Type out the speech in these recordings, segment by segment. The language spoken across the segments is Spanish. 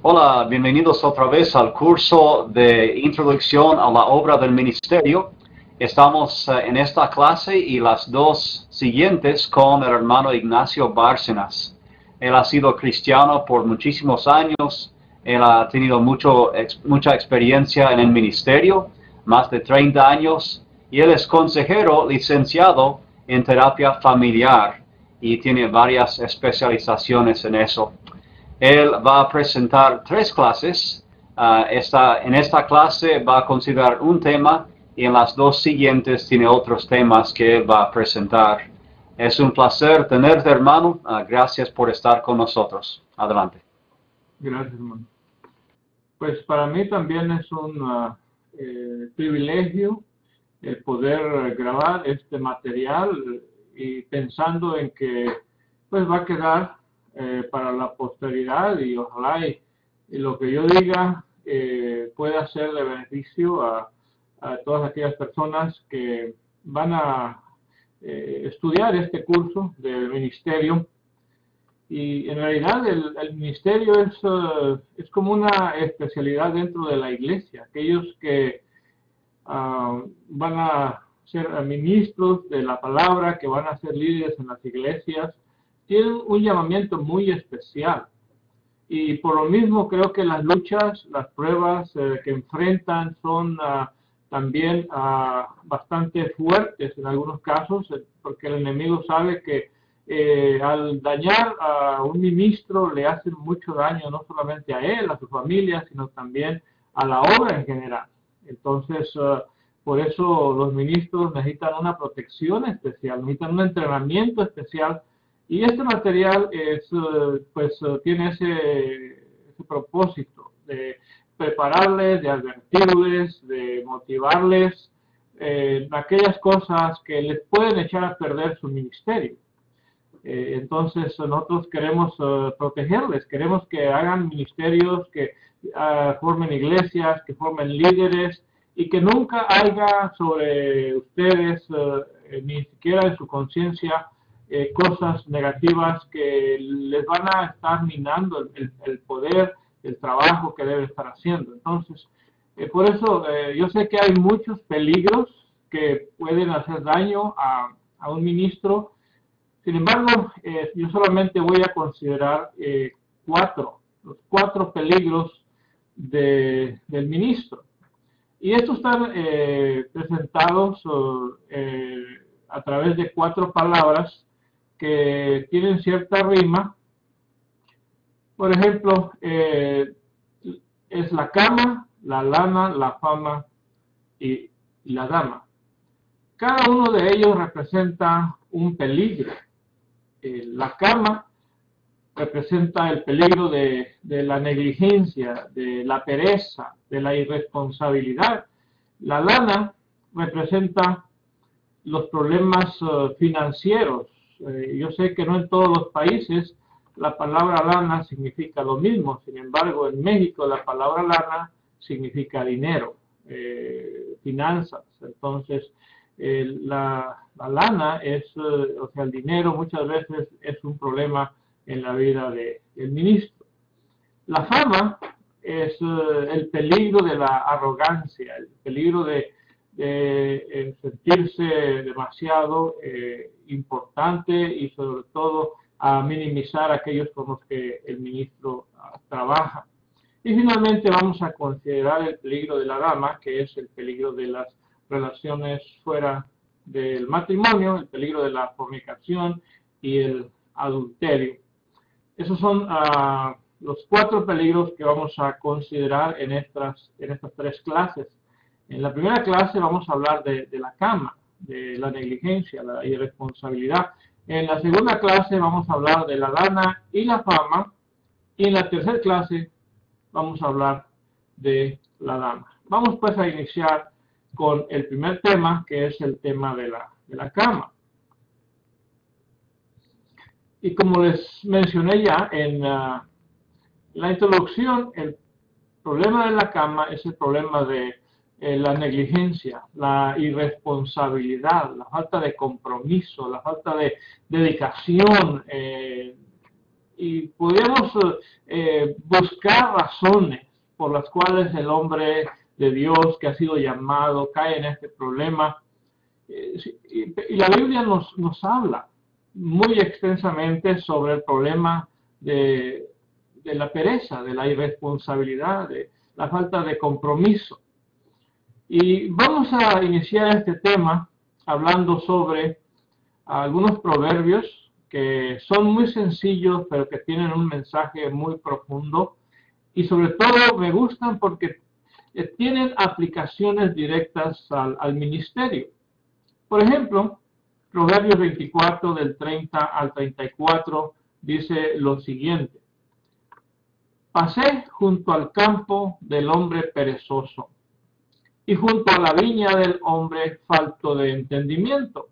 Hola, bienvenidos otra vez al curso de Introducción a la Obra del Ministerio. Estamos en esta clase y las dos siguientes con el hermano Ignacio Bárcenas. Él ha sido cristiano por muchísimos años, él ha tenido mucha experiencia en el ministerio, más de 30 años, y él es consejero licenciado en terapia familiar y tiene varias especializaciones en eso. Él va a presentar 3 clases. En esta clase va a considerar un tema y en las 2 siguientes tiene otros temas que él va a presentar. Es un placer tenerte, hermano. Gracias por estar con nosotros. Adelante. Gracias, hermano. Pues para mí también es un privilegio el poder grabar este material y pensando en que pues va a quedar para la posteridad y ojalá y lo que yo diga pueda ser de beneficio a todas aquellas personas que van a estudiar este curso del ministerio. Y en realidad el ministerio es como una especialidad dentro de la iglesia. Aquellos que van a ser ministros de la palabra, que van a ser líderes en las iglesias, tienen un llamamiento muy especial. Y por lo mismo creo que las luchas, las pruebas que enfrentan son también bastante fuertes en algunos casos, porque el enemigo sabe que al dañar a un ministro le hacen mucho daño, no solamente a él, a su familia, sino también a la obra en general. Entonces, por eso los ministros necesitan una protección especial, necesitan un entrenamiento especial. Y este material tiene ese propósito de prepararles, de advertirles, de motivarles aquellas cosas que les pueden echar a perder su ministerio. Entonces nosotros queremos protegerles, queremos que hagan ministerios, que formen iglesias, que formen líderes y que nunca haya sobre ustedes, ni siquiera en su conciencia, cosas negativas que les van a estar minando el poder, el trabajo que deben estar haciendo. Entonces, por eso yo sé que hay muchos peligros que pueden hacer daño a un ministro. Sin embargo, yo solamente voy a considerar los 4 peligros del ministro. Y estos están presentados a través de 4 palabras que tienen cierta rima. Por ejemplo, es la cama, la lana, la fama y la dama. Cada uno de ellos representa un peligro. La cama representa el peligro de la negligencia, de la pereza, de la irresponsabilidad. La lana representa los problemas financieros. Yo sé que no en todos los países la palabra lana significa lo mismo. Sin embargo, en México la palabra lana significa dinero, finanzas. Entonces, la lana el dinero muchas veces es un problema en la vida del ministro. La fama es el peligro de la arrogancia, el peligro de sentirse demasiado importante y sobre todo a minimizar a aquellos con los que el ministro trabaja. Y finalmente vamos a considerar el peligro de la dama, que es el peligro de las relaciones fuera del matrimonio, el peligro de la fornicación y el adulterio. Esos son los 4 peligros que vamos a considerar en estas 3 clases. En la primera clase vamos a hablar de la cama, de la negligencia, la irresponsabilidad. En la segunda clase vamos a hablar de la lana y la fama. Y en la tercera clase vamos a hablar de la dama. Vamos pues a iniciar con el primer tema, que es el tema de la cama. Y como les mencioné ya en la introducción, el problema de la cama es el problema de la negligencia, la irresponsabilidad, la falta de compromiso, la falta de dedicación, y podemos buscar razones por las cuales el hombre de Dios que ha sido llamado cae en este problema. Y la Biblia nos habla muy extensamente sobre el problema de la pereza, de la irresponsabilidad, de la falta de compromiso. Y vamos a iniciar este tema hablando sobre algunos proverbios que son muy sencillos, pero que tienen un mensaje muy profundo. Y sobre todo me gustan porque tienen aplicaciones directas al ministerio. Por ejemplo, Proverbios 24, del 30 al 34, dice lo siguiente: pasé junto al campo del hombre perezoso y junto a la viña del hombre falto de entendimiento.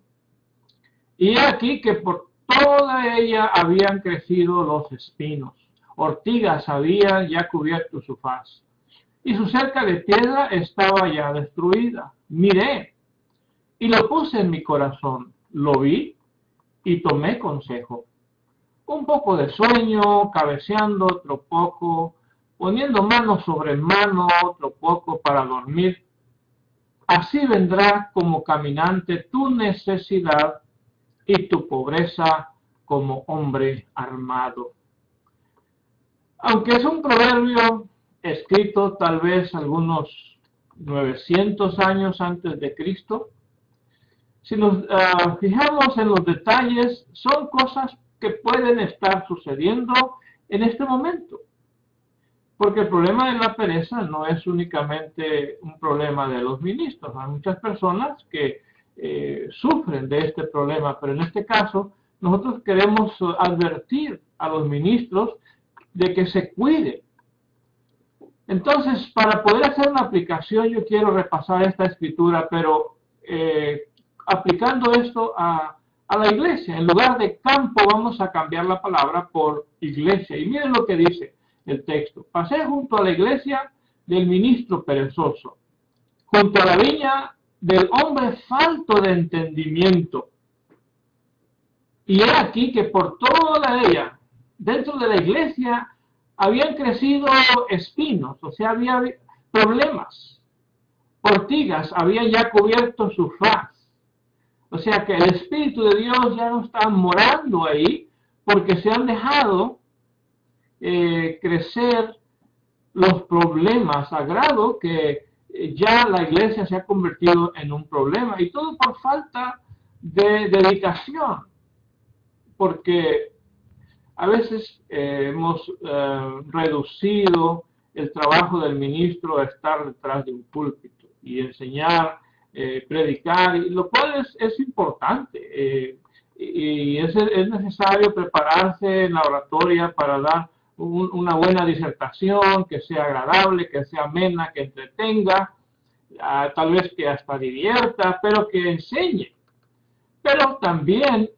Y he aquí que por toda ella habían crecido los espinos, ortigas habían ya cubierto su faz, y su cerca de piedra estaba ya destruida. Miré, y lo puse en mi corazón, lo vi, y tomé consejo. Un poco de sueño, cabeceando otro poco, poniendo mano sobre mano otro poco para dormir. Así vendrá como caminante tu necesidad y tu pobreza como hombre armado. Aunque es un proverbio escrito tal vez algunos 900 años antes de Cristo, si nos fijamos en los detalles, son cosas que pueden estar sucediendo en este momento. Porque el problema de la pereza no es únicamente un problema de los ministros. Hay muchas personas que sufren de este problema, pero en este caso nosotros queremos advertir a los ministros de que se cuiden. Entonces, para poder hacer una aplicación, yo quiero repasar esta escritura, pero aplicando esto a la iglesia. En lugar de campo vamos a cambiar la palabra por iglesia. Y miren lo que dice el texto: pasé junto a la iglesia del ministro perezoso, junto a la viña del hombre falto de entendimiento. Y he aquí que por toda ella, dentro de la iglesia, habían crecido espinos, o sea, había problemas. Ortigas habían ya cubierto su faz. O sea que el Espíritu de Dios ya no está morando ahí, porque se han dejado crecer los problemas a grado que ya la iglesia se ha convertido en un problema, y todo por falta de dedicación, porque a veces hemos reducido el trabajo del ministro a estar detrás de un púlpito y enseñar, predicar, lo cual es importante, y es necesario prepararse en la oratoria para dar una buena disertación, que sea agradable, que sea amena, que entretenga, tal vez que hasta divierta, pero que enseñe. Pero también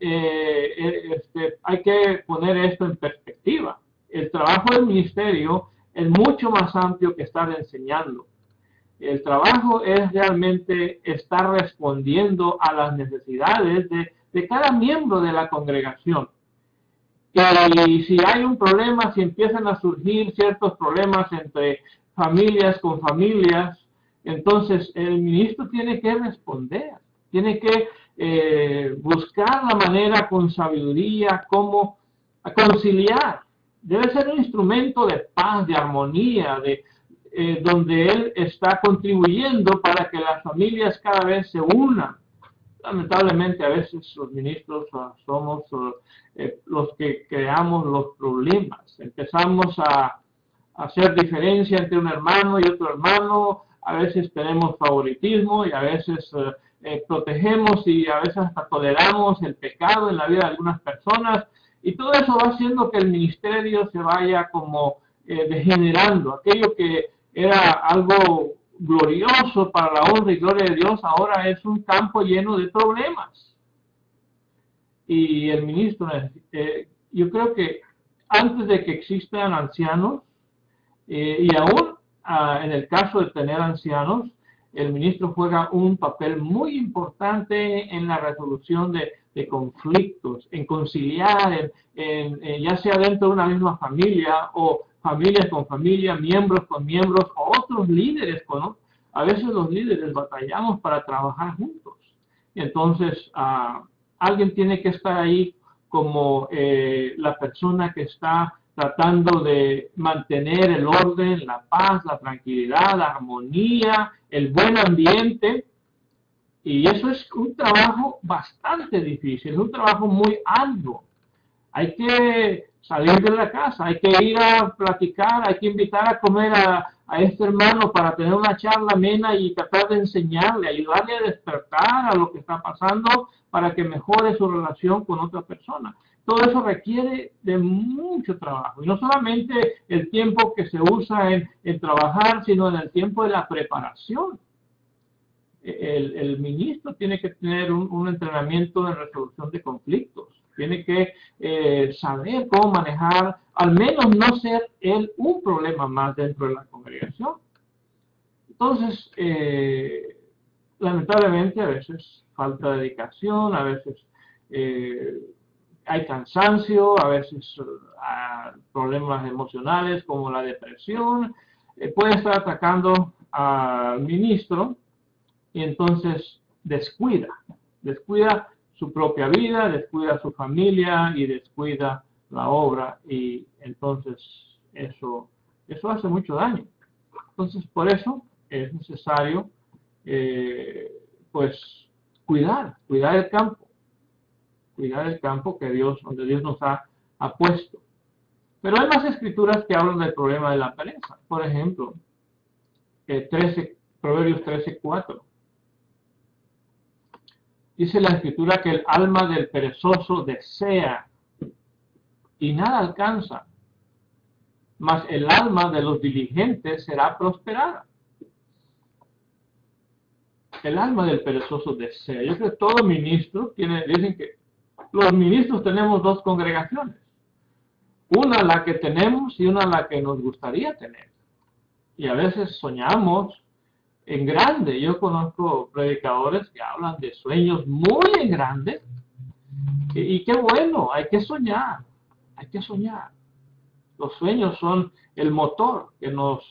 hay que poner esto en perspectiva. El trabajo del ministerio es mucho más amplio que estar enseñando. El trabajo es realmente estar respondiendo a las necesidades de cada miembro de la congregación. Y si hay un problema, si empiezan a surgir ciertos problemas entre familias con familias, entonces el ministro tiene que responder, tiene que buscar la manera con sabiduría cómo conciliar. Debe ser un instrumento de paz, de armonía, donde él está contribuyendo para que las familias cada vez se unan. Lamentablemente a veces los ministros somos los que creamos los problemas. Empezamos a hacer diferencia entre un hermano y otro hermano, a veces tenemos favoritismo y a veces protegemos y a veces hasta toleramos el pecado en la vida de algunas personas, y todo eso va haciendo que el ministerio se vaya como degenerando. Aquello que era algo glorioso para la honra y gloria de Dios, ahora es un campo lleno de problemas. Y el ministro, yo creo que antes de que existan ancianos, y aún en el caso de tener ancianos, el ministro juega un papel muy importante en la resolución de conflictos, en conciliar, ya sea dentro de una misma familia o familias con familia, miembros con miembros o otros líderes con. A veces los líderes batallamos para trabajar juntos. Entonces, alguien tiene que estar ahí como la persona que está tratando de mantener el orden, la paz, la tranquilidad, la armonía, el buen ambiente. Y eso es un trabajo bastante difícil, es un trabajo muy arduo. Hay que salir de la casa, hay que ir a platicar, hay que invitar a comer a este hermano para tener una charla amena y tratar de enseñarle, ayudarle a despertar a lo que está pasando para que mejore su relación con otra persona. Todo eso requiere de mucho trabajo. Y no solamente el tiempo que se usa en trabajar, sino en el tiempo de la preparación. El ministro tiene que tener un entrenamiento en resolución de conflictos. Tiene que saber cómo manejar, al menos no ser él un problema más dentro de la congregación. Entonces, lamentablemente a veces falta dedicación, a veces hay cansancio, a veces problemas emocionales como la depresión, puede estar atacando al ministro y entonces descuida su propia vida, descuida su familia y descuida la obra y entonces eso hace mucho daño. Entonces por eso es necesario pues cuidar el campo donde Dios nos ha puesto. Pero hay más escrituras que hablan del problema de la pereza. Por ejemplo, Proverbios 13:4. Dice la escritura que el alma del perezoso desea y nada alcanza, mas el alma de los diligentes será prosperada. El alma del perezoso desea. Yo creo que todo ministro dicen que los ministros tenemos dos congregaciones. Una la que tenemos y una la que nos gustaría tener. Y a veces soñamos en grande. Yo conozco predicadores que hablan de sueños muy en grande. Y qué bueno, hay que soñar. Los sueños son el motor que nos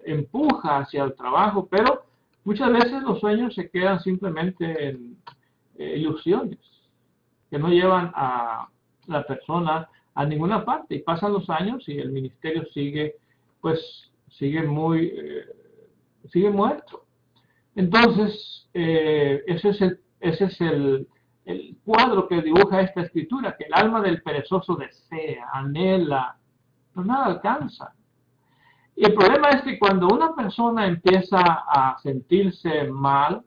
empuja hacia el trabajo, pero muchas veces los sueños se quedan simplemente en ilusiones que no llevan a la persona a ninguna parte. Y pasan los años y el ministerio sigue muerto. Entonces, ese es el cuadro que dibuja esta escritura, que el alma del perezoso desea, anhela, pero nada alcanza. Y el problema es que cuando una persona empieza a sentirse mal,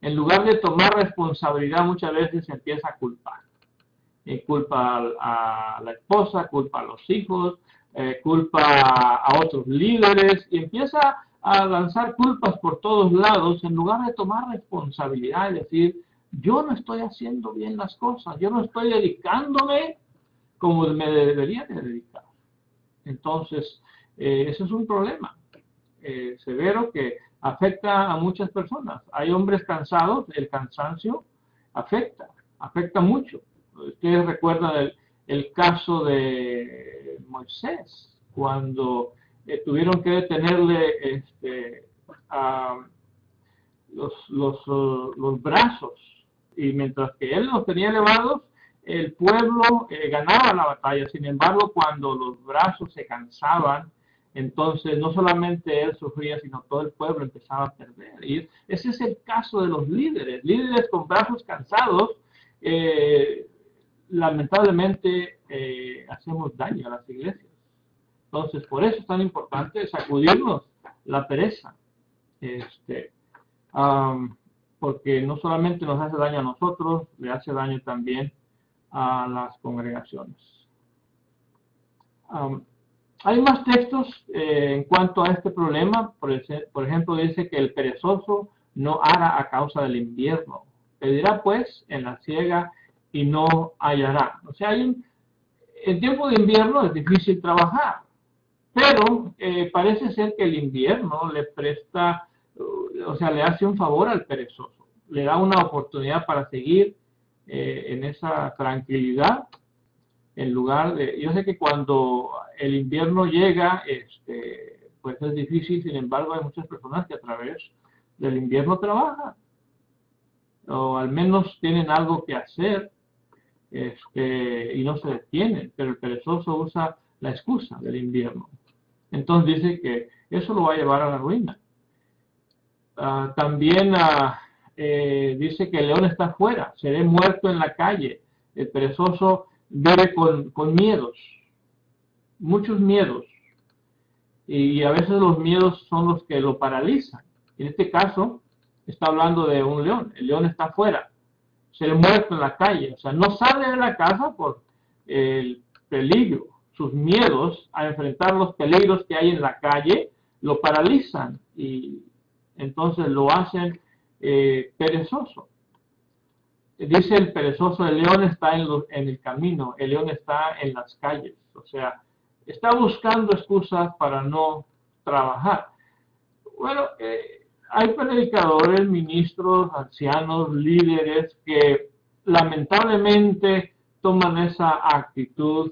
en lugar de tomar responsabilidad, muchas veces empieza a culpar. Culpa a la esposa, culpa a los hijos, culpa a otros líderes, y empieza a lanzar culpas por todos lados, en lugar de tomar responsabilidad y decir, yo no estoy haciendo bien las cosas, yo no estoy dedicándome como me debería de dedicar. Entonces, ese es un problema severo que afecta a muchas personas. Hay hombres cansados, el cansancio afecta mucho. Ustedes recuerdan el caso de Moisés, cuando tuvieron que detenerle los brazos, y mientras que él los tenía elevados, el pueblo ganaba la batalla. Sin embargo, cuando los brazos se cansaban, entonces no solamente él sufría, sino todo el pueblo empezaba a perder. Y ese es el caso de los líderes con brazos cansados. Lamentablemente hacemos daño a las iglesias. Entonces, por eso es tan importante sacudirnos la pereza, porque no solamente nos hace daño a nosotros, le hace daño también a las congregaciones. Hay más textos en cuanto a este problema. Por ejemplo, dice que el perezoso no ara a causa del invierno. Pedirá pues en la siega y no hallará. O sea, en tiempo de invierno es difícil trabajar, pero parece ser que el invierno le presta o sea, le hace un favor al perezoso, le da una oportunidad para seguir en esa tranquilidad, en lugar de, yo sé que cuando el invierno llega, pues es difícil, sin embargo hay muchas personas que a través del invierno trabajan, o al menos tienen algo que hacer, y no se detienen, pero el perezoso usa la excusa del invierno. Entonces dice que eso lo va a llevar a la ruina. También dice que el león está afuera, seré muerto en la calle. El perezoso vive con miedos, muchos miedos, y a veces los miedos son los que lo paralizan. En este caso está hablando de un león, el león está afuera, seré muerto en la calle, o sea, no sale de la casa por el peligro. Sus miedos a enfrentar los peligros que hay en la calle lo paralizan y entonces lo hacen perezoso. Dice el perezoso, el león está en el camino, el león está en las calles, o sea, está buscando excusas para no trabajar. Bueno, hay predicadores, ministros, ancianos, líderes que lamentablemente toman esa actitud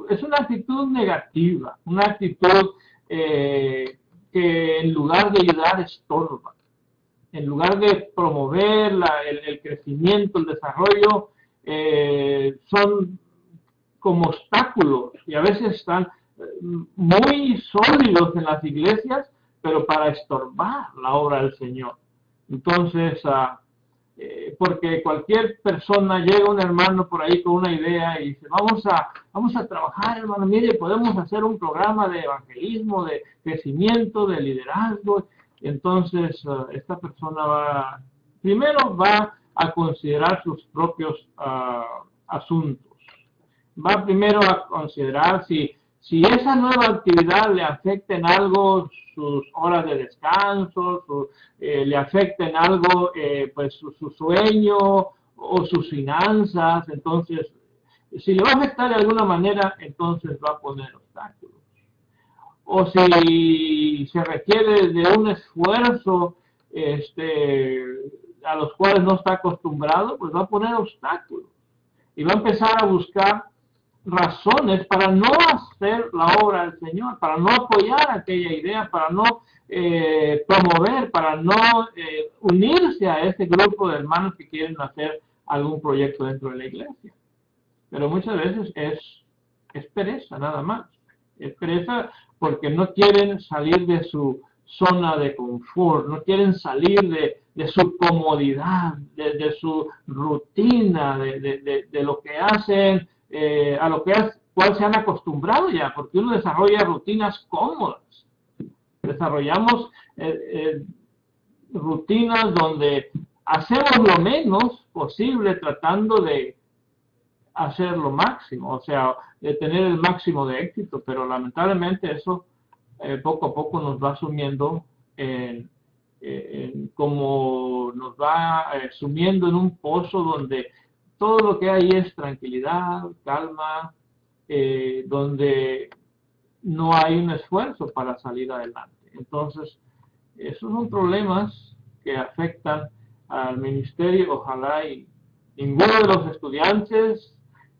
es una actitud negativa, una actitud que en lugar de ayudar estorba, en lugar de promover el crecimiento, el desarrollo, son como obstáculos y a veces están muy sólidos en las iglesias, pero para estorbar la obra del Señor. Entonces, porque cualquier persona, llega un hermano por ahí con una idea y dice, vamos a trabajar, hermano, mire, podemos hacer un programa de evangelismo, de crecimiento, de liderazgo. Entonces, esta persona primero va a considerar sus propios asuntos. Va primero a considerar si esa nueva actividad le afecta en algo sus horas de descanso, le afecta en algo pues su sueño o sus finanzas. Entonces, si le va a afectar de alguna manera, entonces va a poner obstáculos. O si se requiere de un esfuerzo a los cuales no está acostumbrado, pues va a poner obstáculos. Y va a empezar a buscar razones para no hacer la obra del Señor, para no apoyar aquella idea, para no promover, para no unirse a ese grupo de hermanos que quieren hacer algún proyecto dentro de la iglesia. Pero muchas veces es pereza nada más. Es pereza porque no quieren salir de su zona de confort, no quieren salir de su comodidad, de su rutina, de lo que hacen, a lo cual se han acostumbrado ya, porque uno desarrolla rutinas cómodas. Desarrollamos rutinas donde hacemos lo menos posible tratando de hacer lo máximo, o sea, de tener el máximo de éxito, pero lamentablemente eso poco a poco nos va sumiendo como nos va sumiendo en un pozo donde todo lo que hay es tranquilidad, calma, donde no hay un esfuerzo para salir adelante. Entonces, esos son problemas que afectan al ministerio. Ojalá y ninguno de los estudiantes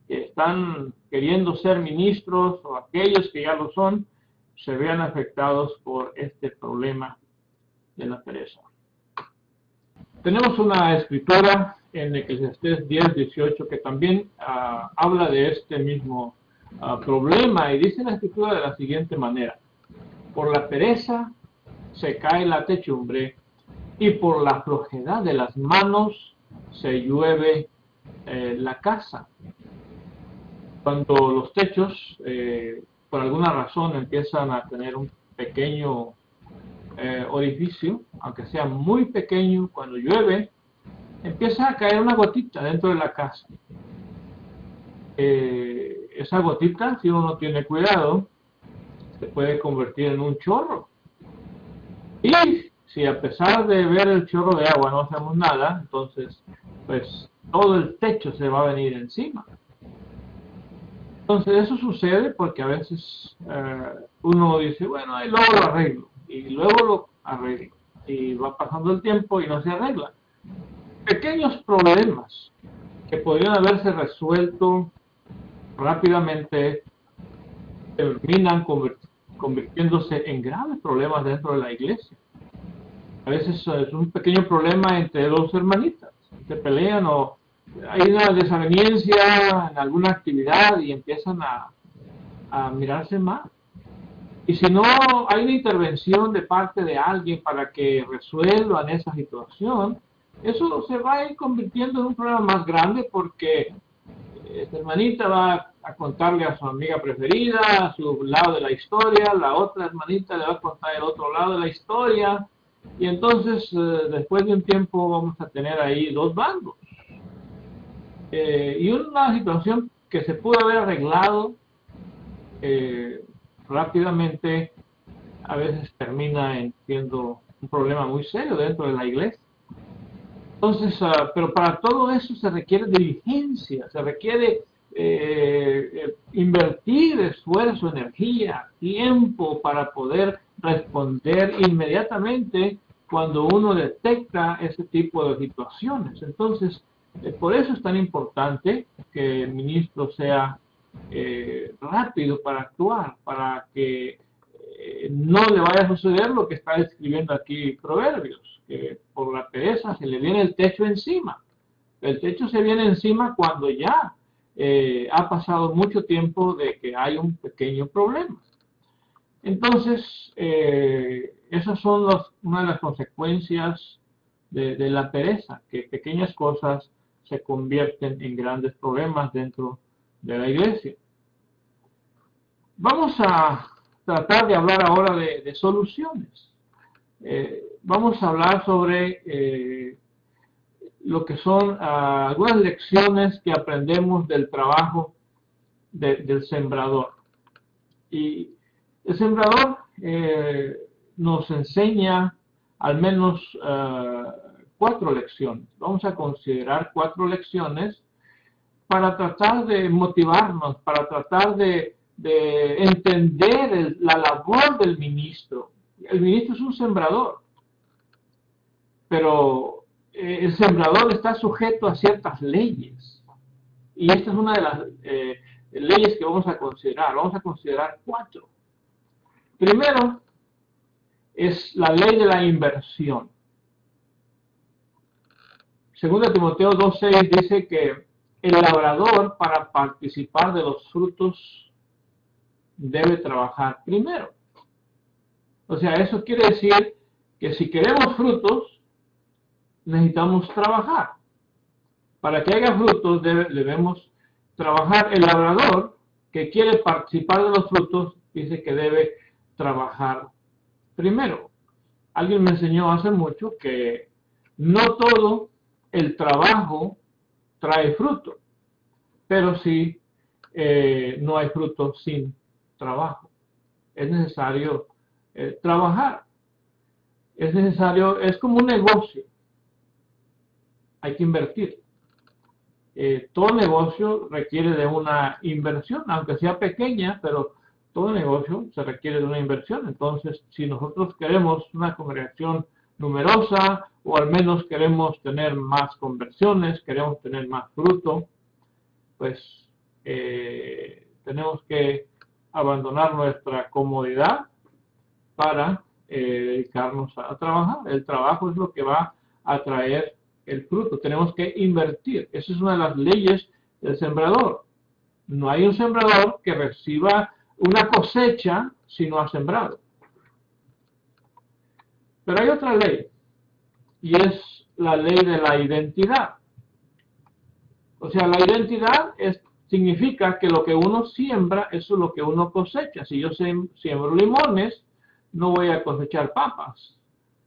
que están queriendo ser ministros o aquellos que ya lo son, se vean afectados por este problema de la pereza. Tenemos una escritura en Eclesiastés 10:18 que también habla de este mismo problema, y dice la escritura de la siguiente manera: por la pereza se cae la techumbre y por la flojedad de las manos se llueve la casa. Cuando los techos por alguna razón empiezan a tener un pequeño orificio, aunque sea muy pequeño, cuando llueve empieza a caer una gotita dentro de la casa. Esa gotita, si uno no tiene cuidado, se puede convertir en un chorro. Y si a pesar de ver el chorro de agua no hacemos nada, entonces pues todo el techo se va a venir encima. Entonces eso sucede porque a veces uno dice, bueno, ahí luego lo arreglo, y luego lo arreglo. Y va pasando el tiempo y no se arregla. Pequeños problemas que podrían haberse resuelto rápidamente terminan convirtiéndose en graves problemas dentro de la iglesia. A veces es un pequeño problema entre dos hermanitas, se pelean o hay una desaveniencia en alguna actividad y empiezan a mirarse mal. Y si no hay una intervención de parte de alguien para que resuelvan esa situación, eso se va a ir convirtiendo en un problema más grande porque esta hermanita va a contarle a su amiga preferida, a su lado de la historia, la otra hermanita le va a contar el otro lado de la historia, y entonces después de un tiempo vamos a tener ahí dos bandos. Y una situación que se pudo haber arreglado rápidamente, a veces termina siendo un problema muy serio dentro de la iglesia. Entonces, pero para todo eso se requiere diligencia, se requiere invertir esfuerzo, energía, tiempo para poder responder inmediatamente cuando uno detecta ese tipo de situaciones. Entonces, por eso es tan importante que el ministro sea rápido para actuar, para que no le vaya a suceder lo que está describiendo aquí Proverbios, que por la pereza se le viene el techo encima. El techo se viene encima cuando ya ha pasado mucho tiempo de que hay un pequeño problema. Entonces, esas son una de las consecuencias de la pereza, que pequeñas cosas se convierten en grandes problemas dentro de la iglesia. Vamos a tratar de hablar ahora de soluciones. Vamos a hablar sobre lo que son algunas lecciones que aprendemos del trabajo del sembrador. Y el sembrador nos enseña al menos 4 lecciones. Vamos a considerar 4 lecciones para tratar de motivarnos, para tratar de entender la labor del ministro. El ministro es un sembrador, pero el sembrador está sujeto a ciertas leyes. Y esta es una de las leyes que vamos a considerar. Vamos a considerar 4. Primero, es la ley de la inversión. Según Timoteo 2:6 dice que el labrador, para participar de los frutos, debe trabajar primero. O sea, eso quiere decir que si queremos frutos, necesitamos trabajar. Para que haya frutos debemos trabajar. El labrador que quiere participar de los frutos dice que debe trabajar primero. Alguien me enseñó hace mucho que no todo el trabajo trae fruto, pero sí no hay fruto sin trabajo. Es necesario trabajar. Es necesario, es como un negocio. Hay que invertir. Todo negocio requiere de una inversión, aunque sea pequeña, pero todo negocio se requiere de una inversión. Entonces, si nosotros queremos una congregación numerosa, o al menos queremos tener más conversiones, queremos tener más fruto, pues tenemos que abandonar nuestra comodidad para dedicarnos a trabajar. El trabajo es lo que va a traer el fruto. Tenemos que invertir. Esa es una de las leyes del sembrador. No hay un sembrador que reciba una cosecha si no ha sembrado. Pero hay otra ley, y es la ley de la identidad. O sea, la identidad significa que lo que uno siembra, eso es lo que uno cosecha. Si yo siembro limones, no voy a cosechar papas.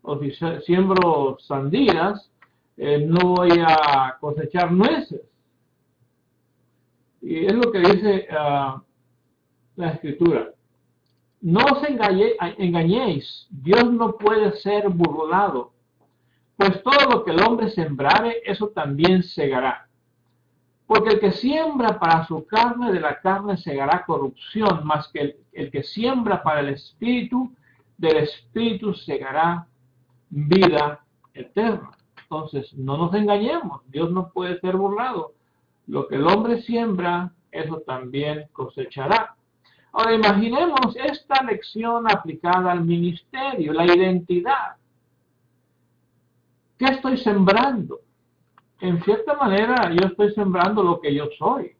O si siembro sandías, no voy a cosechar nueces. Y es lo que dice la Escritura. No os engañéis, Dios no puede ser burlado, pues todo lo que el hombre sembrare, eso también segará. Porque el que siembra para su carne, de la carne segará corrupción, mas que el que siembra para el Espíritu, del Espíritu segará vida eterna. Entonces, no nos engañemos, Dios no puede ser burlado. Lo que el hombre siembra, eso también cosechará. Ahora, imaginemos esta lección aplicada al ministerio, la identidad. ¿Qué estoy sembrando? En cierta manera, yo estoy sembrando lo que yo soy.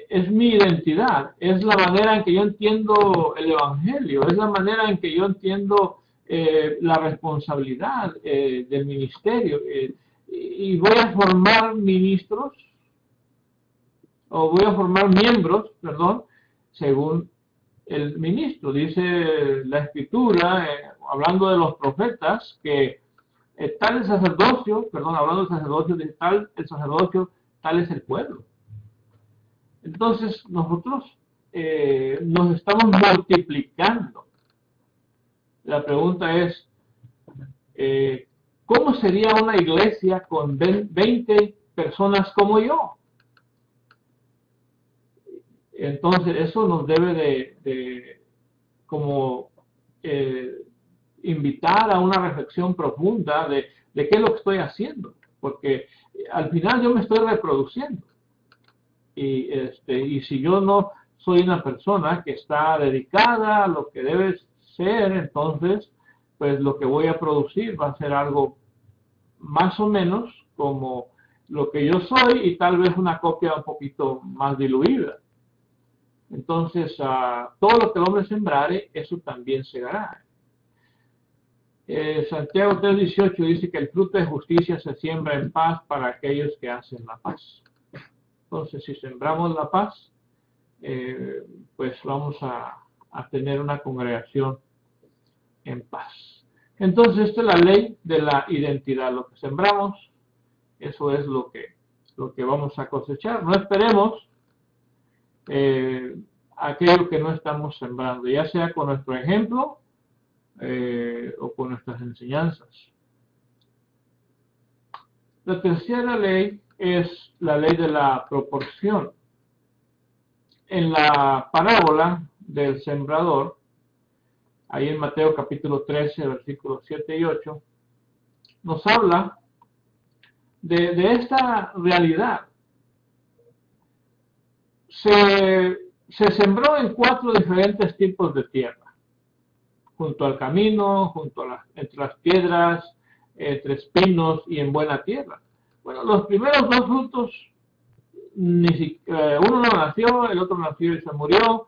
Es mi identidad, es la manera en que yo entiendo el Evangelio, es la manera en que yo entiendo la responsabilidad del ministerio. Y voy a formar ministros, o voy a formar miembros, perdón, según el ministro. Dice la Escritura, hablando de los profetas, que tal el sacerdocio, perdón, hablando del sacerdocio, de tal el sacerdocio, tal es el pueblo. Entonces, nosotros nos estamos multiplicando. La pregunta es, ¿cómo sería una iglesia con 20 personas como yo? Entonces, eso nos debe de como invitar a una reflexión profunda de qué es lo que estoy haciendo. Porque al final yo me estoy reproduciendo. Y si yo no soy una persona que está dedicada a lo que debe ser, entonces, pues lo que voy a producir va a ser algo más o menos como lo que yo soy y tal vez una copia un poquito más diluida. Entonces, todo lo que el hombre sembrare, eso también segará. Santiago 3:18 dice que el fruto de justicia se siembra en paz para aquellos que hacen la paz. Entonces, si sembramos la paz, pues vamos a tener una congregación en paz. Entonces, esta es la ley de la identidad. Lo que sembramos, eso es lo que vamos a cosechar. No esperemos aquello que no estamos sembrando, ya sea con nuestro ejemplo o con nuestras enseñanzas. La tercera ley es la ley de la proporción. En la parábola del sembrador, ahí en Mateo capítulo 13, versículos 7 y 8, nos habla de esta realidad. Se sembró en 4 diferentes tipos de tierra, junto al camino, entre las piedras, entre espinos y en buena tierra. Bueno, los primeros 2 frutos, uno no nació, el otro nació y se murió.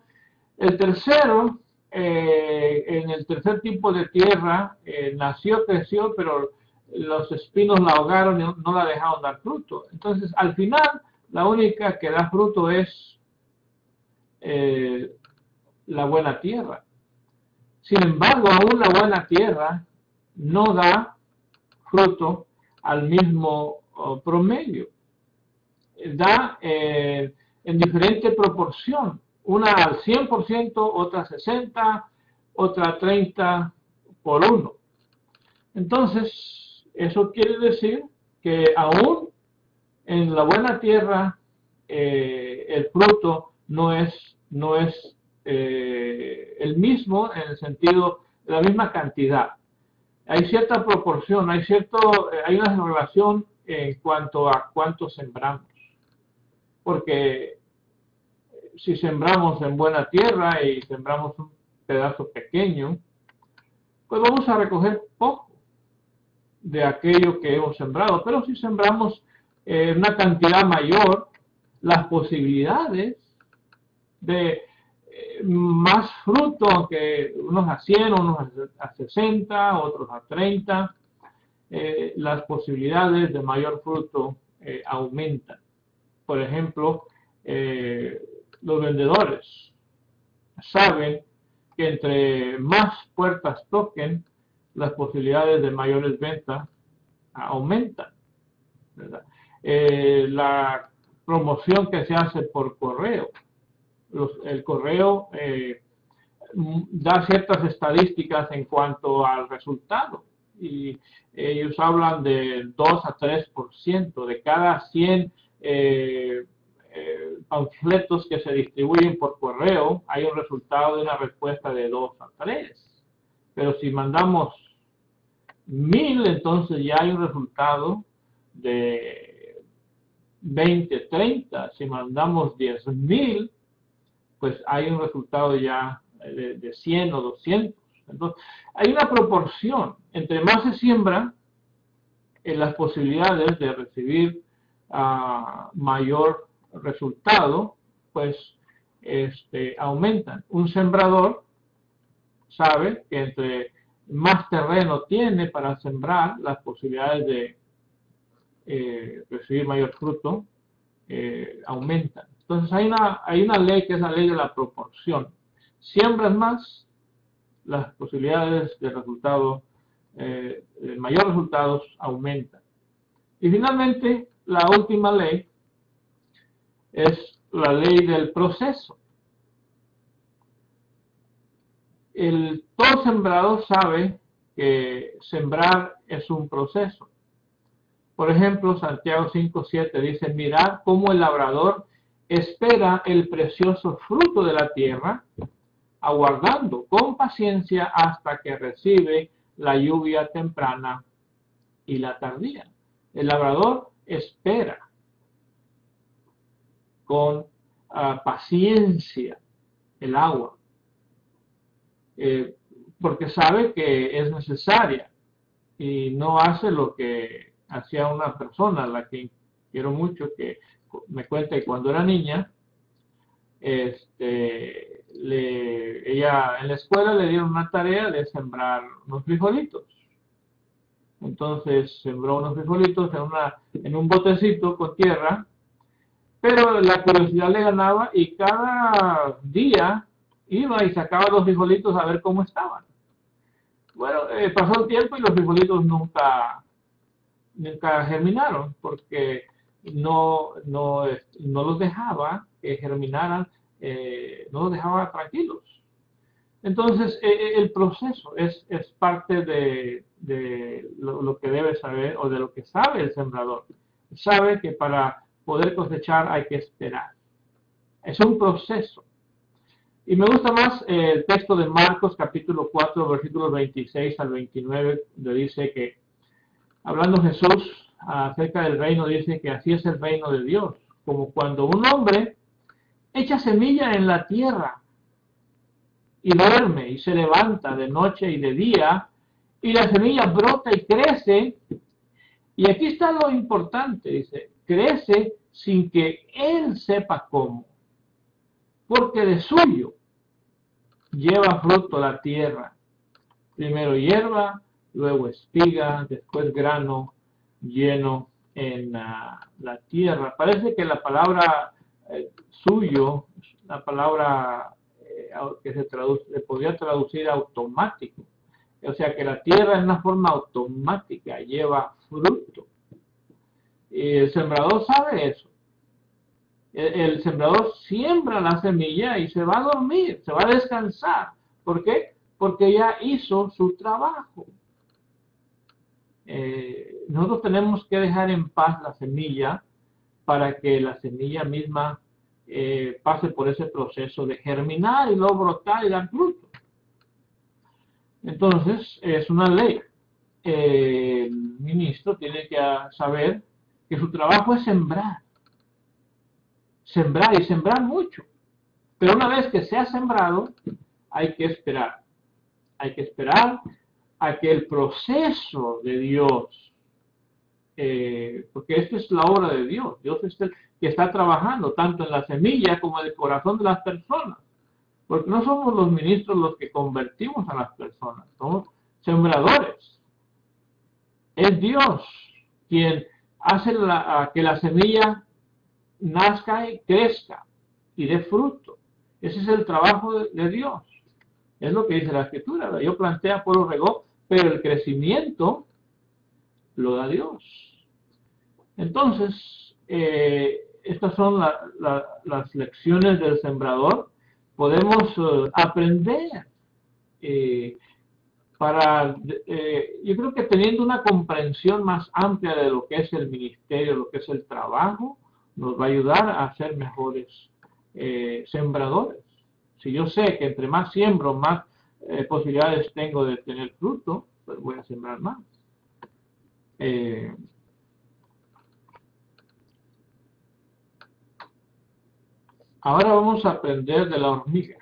El tercero, en el tercer tipo de tierra, nació, creció, pero los espinos la ahogaron y no la dejaron dar fruto. Entonces, al final, la única que da fruto es la buena tierra. Sin embargo, aún la buena tierra no da fruto al mismo promedio. Da en diferente proporción. Una al 100%, otra 60%, otra 30 por 1. Entonces, eso quiere decir que aún en la buena tierra el fruto no es el mismo en el sentido de la misma cantidad. Hay cierta proporción, hay una relación en cuanto a cuánto sembramos. Porque si sembramos en buena tierra y sembramos un pedazo pequeño, pues vamos a recoger poco de aquello que hemos sembrado. Pero si sembramos una cantidad mayor, las posibilidades de más fruto, aunque unos a 100, unos a 60, otros a 30, las posibilidades de mayor fruto aumentan. Por ejemplo, los vendedores saben que entre más puertas toquen, las posibilidades de mayores ventas aumentan, ¿verdad? La promoción que se hace por correo, el correo da ciertas estadísticas en cuanto al resultado y ellos hablan de 2 a 3% de cada 100 panfletos que se distribuyen por correo, hay un resultado de una respuesta de 2 a 3. Pero si mandamos 1000, entonces ya hay un resultado de 20, 30. Si mandamos 10,000, pues hay un resultado ya de 100 o 200. Entonces, hay una proporción. Entre más se siembra, las posibilidades de recibir mayor resultado, pues aumentan. Un sembrador sabe que entre más terreno tiene para sembrar, las posibilidades de recibir mayor fruto aumentan. Entonces hay una ley que es la ley de la proporción. Siembras más, las posibilidades de resultado, de mayor resultados aumentan. Y finalmente, la última ley es la ley del proceso. Todo sembrador sabe que sembrar es un proceso. Por ejemplo, Santiago 5:7 dice: mirad cómo el labrador espera el precioso fruto de la tierra, aguardando con paciencia hasta que recibe la lluvia temprana y la tardía. El labrador espera con paciencia el agua, porque sabe que es necesaria, y no hace lo que hacía una persona, a la que quiero mucho, que me cuenta que cuando era niña, ella en la escuela le dieron una tarea de sembrar unos frijolitos. Entonces sembró unos frijolitos en un botecito con tierra, pero la curiosidad le ganaba y cada día iba y sacaba los frijolitos a ver cómo estaban. Bueno, pasó el tiempo y los frijolitos nunca germinaron, porque no los dejaba que germinaran, no los dejaba tranquilos. Entonces, el proceso es parte de lo que debe saber, o de lo que sabe el sembrador. Sabe que para poder cosechar hay que esperar. Es un proceso. Y me gusta más el texto de Marcos capítulo 4, versículos 26 al 29, donde dice que, hablando Jesús acerca del reino, dice que así es el reino de Dios, como cuando un hombre echa semilla en la tierra y duerme y se levanta de noche y de día, y la semilla brota y crece. Y aquí está lo importante, dice: crece sin que él sepa cómo, porque de suyo lleva fruto la tierra, primero hierba, luego espiga, después grano lleno en la tierra. Parece que la palabra suyo, la palabra que se podría traducir automático, o sea que la tierra en una forma automática lleva fruto. Y el sembrador sabe eso. El sembrador siembra la semilla y se va a dormir, se va a descansar. ¿Por qué? Porque ya hizo su trabajo. Nosotros tenemos que dejar en paz la semilla para que la semilla misma pase por ese proceso de germinar y luego brotar y dar fruto. Entonces, es una ley. El ministro tiene que saber que su trabajo es sembrar. Sembrar y sembrar mucho. Pero una vez que se ha sembrado, hay que esperar. Hay que esperar a que el proceso de Dios, porque esta es la obra de Dios. Dios es el que está trabajando tanto en la semilla como en el corazón de las personas. Porque no somos los ministros los que convertimos a las personas, somos sembradores. Es Dios quien hace que la semilla nazca y crezca y dé fruto. Ese es el trabajo de Dios. Es lo que dice la Escritura. Yo plantea, pueblo regó, pero el crecimiento lo da Dios. Entonces, estas son las lecciones del sembrador. Podemos aprender yo creo que teniendo una comprensión más amplia de lo que es el ministerio, lo que es el trabajo, nos va a ayudar a ser mejores sembradores. Si yo sé que entre más siembro, más posibilidades tengo de tener fruto, pues voy a sembrar más. Ahora vamos a aprender de la hormiga.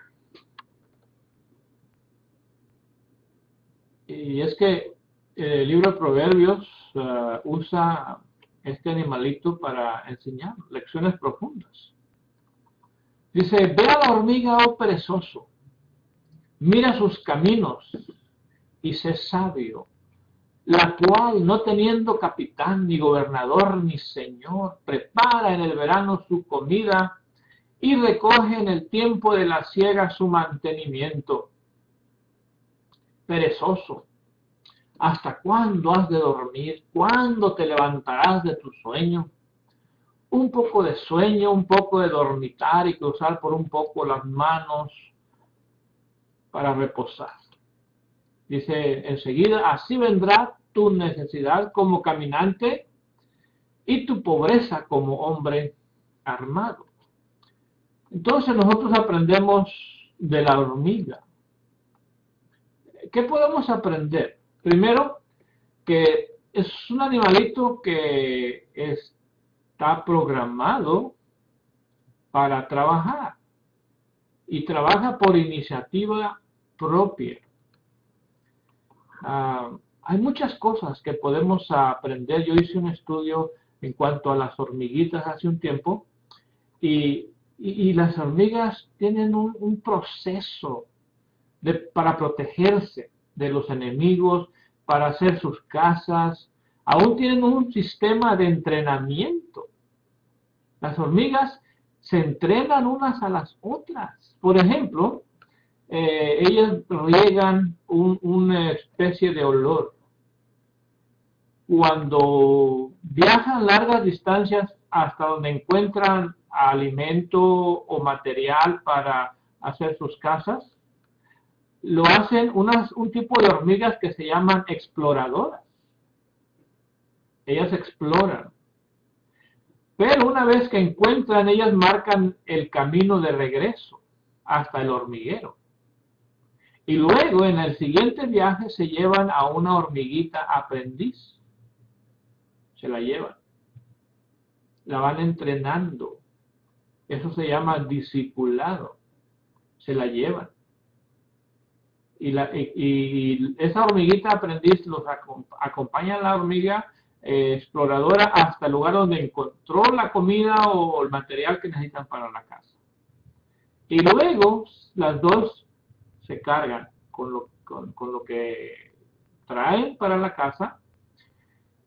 Y es que el libro de Proverbios usa este animalito para enseñar lecciones profundas. Dice, ve a la hormiga, oh perezoso, mira sus caminos y sé sabio, la cual, no teniendo capitán, ni gobernador, ni señor, prepara en el verano su comida y recoge en el tiempo de la siega su mantenimiento. Perezoso, ¿hasta cuándo has de dormir? ¿Cuándo te levantarás de tu sueño? Un poco de sueño, un poco de dormitar y cruzar por un poco las manos para reposar. Dice enseguida, así vendrá tu necesidad como caminante y tu pobreza como hombre armado. Entonces nosotros aprendemos de la hormiga. ¿Qué podemos aprender? Primero, que es un animalito que está programado para trabajar y trabaja por iniciativa propia. Hay muchas cosas que podemos aprender. Yo hice un estudio en cuanto a las hormiguitas hace un tiempo y las hormigas tienen un proceso para protegerse de los enemigos, para hacer sus casas. Aún tienen un sistema de entrenamiento. Las hormigas se entrenan unas a las otras. Por ejemplo, ellas riegan una especie de olor. Cuando viajan largas distancias hasta donde encuentran alimento o material para hacer sus casas, lo hacen un tipo de hormigas que se llaman exploradoras. Ellas exploran. Pero una vez que encuentran, ellas marcan el camino de regreso hasta el hormiguero. Y luego, en el siguiente viaje, se llevan a una hormiguita aprendiz. Se la llevan. La van entrenando. Eso se llama discipulado. Se la llevan. Y esa hormiguita aprendiz los acompaña a la hormiga exploradora hasta el lugar donde encontró la comida o el material que necesitan para la casa. Y luego las dos se cargan con lo que traen para la casa.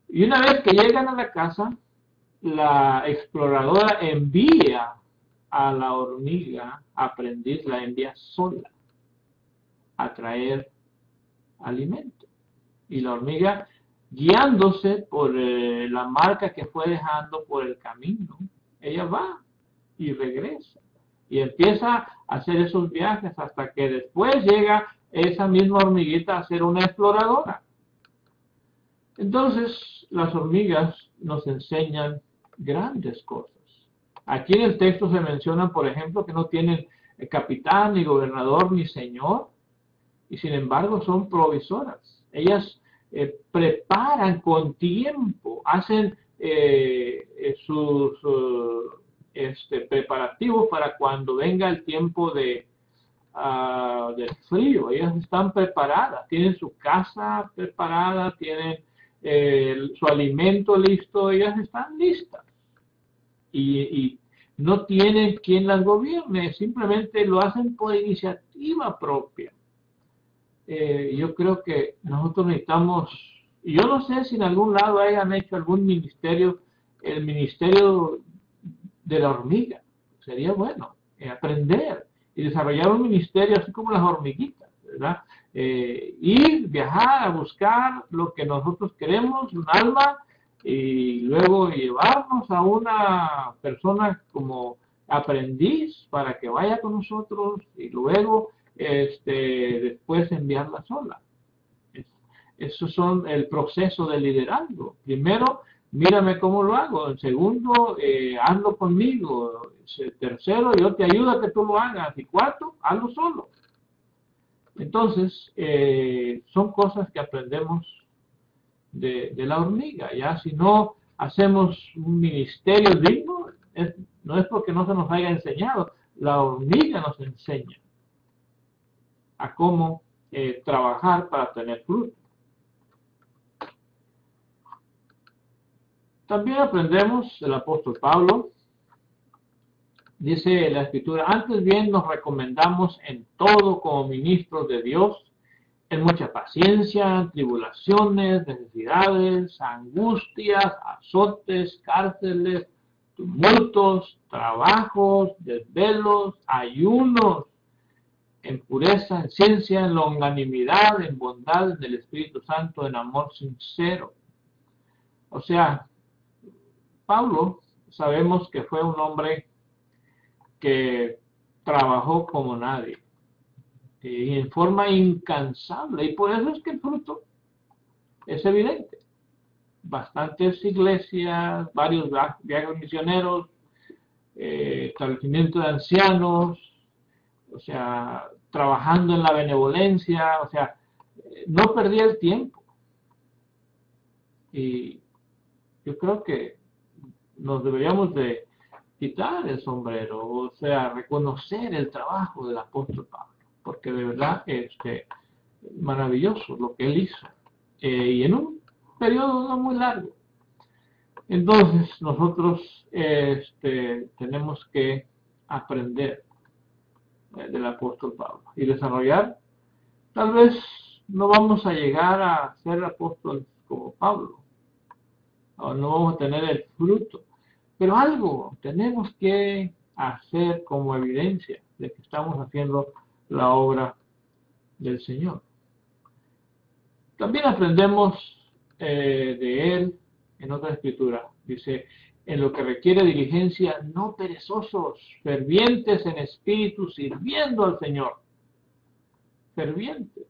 Y una vez que llegan a la casa, la exploradora envía a la hormiga aprendiz, la envía sola a traer alimento. Y la hormiga, guiándose por la marca que fue dejando por el camino, ella va y regresa. Y empieza a hacer esos viajes hasta que después llega esa misma hormiguita a ser una exploradora. Entonces, las hormigas nos enseñan grandes cosas. Aquí en el texto se menciona, por ejemplo, que no tienen capitán, ni gobernador, ni señor, y sin embargo son provisoras. Ellas preparan con tiempo, hacen sus preparativos para cuando venga el tiempo del frío. Ellas están preparadas, tienen su casa preparada, tienen su alimento listo, ellas están listas. Y no tienen quien las gobierne, simplemente lo hacen por iniciativa propia. Yo creo que nosotros necesitamos, y yo no sé si en algún lado hayan hecho algún ministerio, el ministerio de la hormiga. Sería bueno aprender y desarrollar un ministerio así como las hormiguitas, ¿verdad? Ir, viajar a buscar lo que nosotros queremos, un alma, y luego llevarnos a una persona como aprendiz para que vaya con nosotros y luego después enviarla sola. Eso son el proceso de liderazgo. Primero, mírame cómo lo hago. Segundo, hazlo conmigo. Tercero, yo te ayudo a que tú lo hagas. Y cuarto, hazlo solo. Entonces, son cosas que aprendemos de la hormiga. Ya si no hacemos un ministerio digno, no es porque no se nos haya enseñado, la hormiga nos enseña a cómo trabajar para tener fruto. También aprendemos del apóstol Pablo, dice la Escritura, antes bien nos recomendamos en todo como ministros de Dios, en mucha paciencia, tribulaciones, necesidades, angustias, azotes, cárceles, tumultos, trabajos, desvelos, ayunos, en pureza, en ciencia, en longanimidad, en bondad, en el Espíritu Santo, en amor sincero. O sea, Pablo sabemos que fue un hombre que trabajó como nadie y en forma incansable, y por eso es que el fruto es evidente. Bastantes iglesias, varios viajes misioneros, establecimiento de ancianos, o sea, trabajando en la benevolencia, o sea, no perdía el tiempo. Y yo creo que nos deberíamos de quitar el sombrero, o sea, reconocer el trabajo del apóstol Pablo, porque de verdad maravilloso lo que él hizo, y en un periodo no muy largo. Entonces nosotros tenemos que aprender del apóstol Pablo y desarrollar. Tal vez no vamos a llegar a ser apóstoles como Pablo, o no vamos a tener el fruto, pero algo tenemos que hacer como evidencia de que estamos haciendo la obra del Señor. También aprendemos de él en otra escritura. Dice, en lo que requiere diligencia, no perezosos, fervientes en espíritu, sirviendo al Señor. Fervientes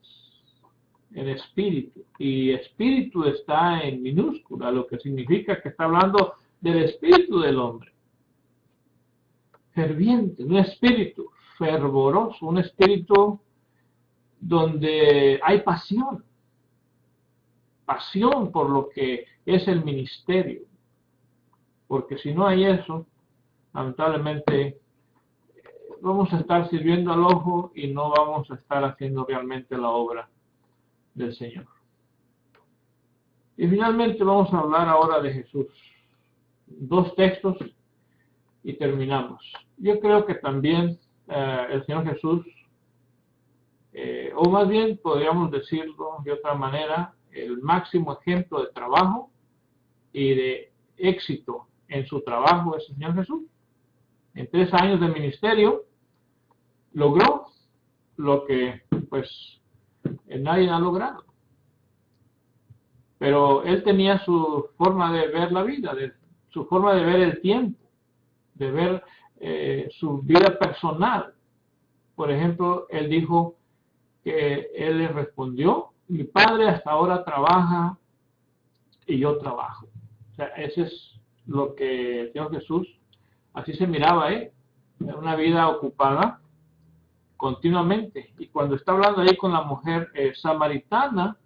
en espíritu. Y espíritu está en minúscula, lo que significa que está hablando del espíritu del hombre. Ferviente, un espíritu fervoroso, un espíritu donde hay pasión. Pasión por lo que es el ministerio. Porque si no hay eso, lamentablemente vamos a estar sirviendo al ojo y no vamos a estar haciendo realmente la obra del Señor. Y finalmente vamos a hablar ahora de Jesús. 2 textos y terminamos. Yo creo que también el Señor Jesús, o más bien podríamos decirlo de otra manera, el máximo ejemplo de trabajo y de éxito en su trabajo es el Señor Jesús. En 3 años de ministerio logró lo que pues nadie ha logrado. Pero él tenía su forma de ver la vida, su forma de ver el tiempo, de ver su vida personal. Por ejemplo, él dijo que él le respondió, mi padre hasta ahora trabaja y yo trabajo. O sea, ese es lo que el Señor Jesús, así se miraba, una vida ocupada continuamente. Y cuando está hablando ahí con la mujer samaritana,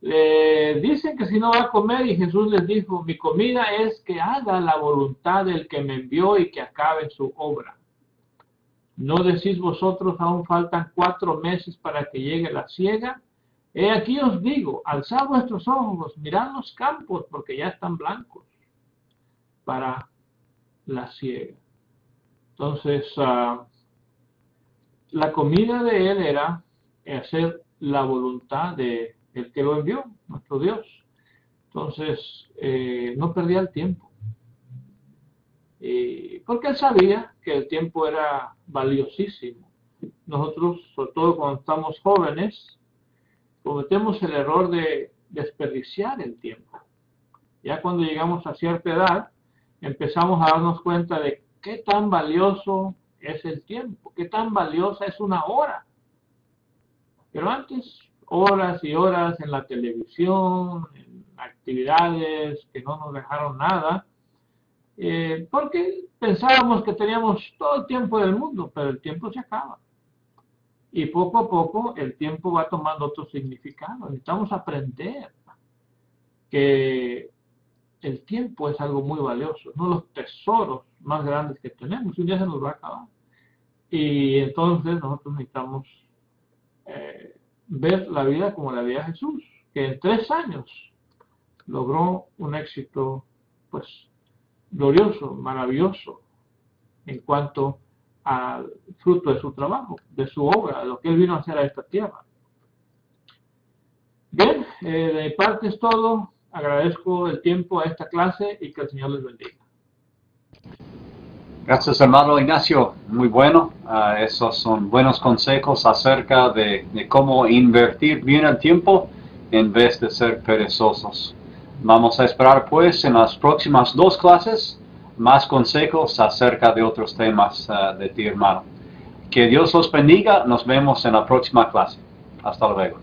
dicen que si no va a comer, y Jesús les dijo, mi comida es que haga la voluntad del que me envió y que acabe su obra. ¿No decís vosotros, aún faltan 4 meses para que llegue la siega? He aquí os digo, alzad vuestros ojos, mirad los campos, porque ya están blancos para la siega. Entonces, la comida de él era hacer la voluntad de el que lo envió, nuestro Dios. Entonces, no perdía el tiempo. Porque él sabía que el tiempo era valiosísimo. Nosotros, sobre todo cuando estamos jóvenes, cometemos el error de desperdiciar el tiempo. Ya cuando llegamos a cierta edad, empezamos a darnos cuenta de qué tan valioso es el tiempo, qué tan valiosa es una hora. Pero antes, horas y horas en la televisión, en actividades que no nos dejaron nada, porque pensábamos que teníamos todo el tiempo del mundo, pero el tiempo se acaba. Y poco a poco el tiempo va tomando otro significado. Necesitamos aprender que el tiempo es algo muy valioso, uno de los tesoros más grandes que tenemos, y un día se nos va a acabar. Y entonces nosotros necesitamos ver la vida como la vida de Jesús, que en 3 años logró un éxito pues glorioso, maravilloso, en cuanto al fruto de su trabajo, de su obra, de lo que él vino a hacer a esta tierra. Bien, de mi parte es todo. Agradezco el tiempo a esta clase y que el Señor les bendiga. Gracias, hermano Ignacio. Muy bueno. Esos son buenos consejos acerca de cómo invertir bien el tiempo en vez de ser perezosos. Vamos a esperar, pues, en las próximas 2 clases, más consejos acerca de otros temas de ti, hermano. Que Dios los bendiga. Nos vemos en la próxima clase. Hasta luego.